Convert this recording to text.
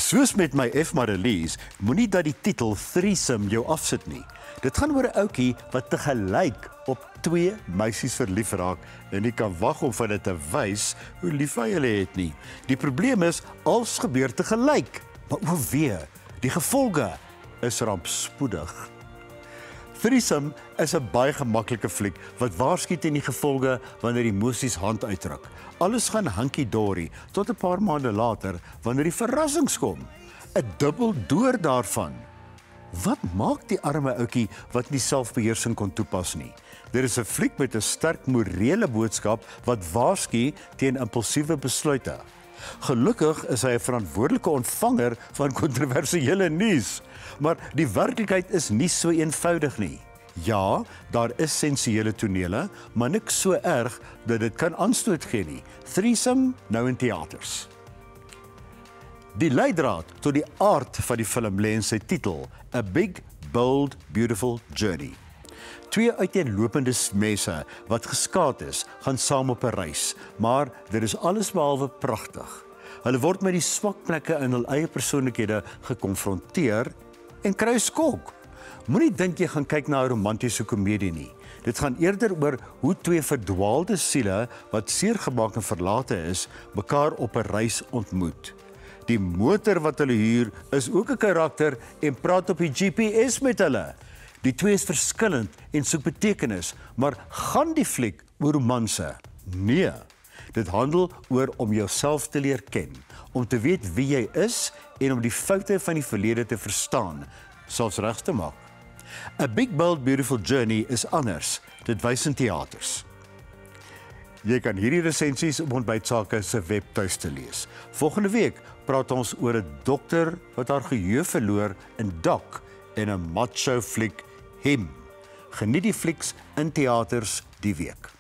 Soos met my F. Marlies, moenie dat die titel Threesome jou afsit nie. Dit gaan oor 'n ouetjie wat tegelyk op 2 meisies verlief raak en nie kan wag om vir dit te wys hoe lief hy hulle het nie. Die probleem is, alles gebeur tegelyk, maar o wee, die gevolge is rampspoedig. Threesome is 'n baie gemaklike fliek wat waarsku teen die gevolge wanneer emosies hand uitdruk. Alles gaan hunky-dory tot 'n paar maande later wanneer die verrassings kom. 'n Dubbel door daarvan. Wat maak die arme ouetjie wat nie selfbeheersing kon toepas nie? Dit is 'n fliek met 'n sterk morele boodskap wat waarsku teen impulsiewe besluite. Gelukkig is hy 'n verantwoordelike ontvanger van kontroversiële nuus, maar die werklikheid is nie so eenvoudig nie. Ja, daar is sensuele tonele, maar niks so erg dat dit kan aanstoot gee nie. Threesome nou in teaters. Die leidraad tot die aard van die film lê in sy titel, A Big, Bold, Beautiful Journey. 2 uiteenlopende mense wat geskaad is, gaan saam op 'n reis, maar dit is allesbehalwe pragtig. Hulle word met die swak plekke in hul eie persoonlikhede gekonfronteer en kry 'n skok. Moenie dink jy gaan kyk na 'n romantiese komedie nie. Dit gaan eerder oor hoe 2 verdwaalde siele wat seergemaak en verlate is, mekaar op 'n reis ontmoet. Die motor wat hulle huur is ook 'n karakter en praat op die GPS met hulle. Die 2 is verskillend en soek betekenis, maar gaan die fliek oor romanse? Nee. Dit handel oor om jouself te leer ken, om te weet wie jy is en om die foute van die verlede te verstaan, selfs reg te maak. A Big, Bold, Beautiful Journey is anders. Dit wys in teaters. Jy kan hierdie resensies op Ontbytsake se webtuiste lees. Volgende week praat ons oor 'n dokter wat haar geheue verloor in Doc en 'n macho fliek Him. Geniet die flieks in teaters die week.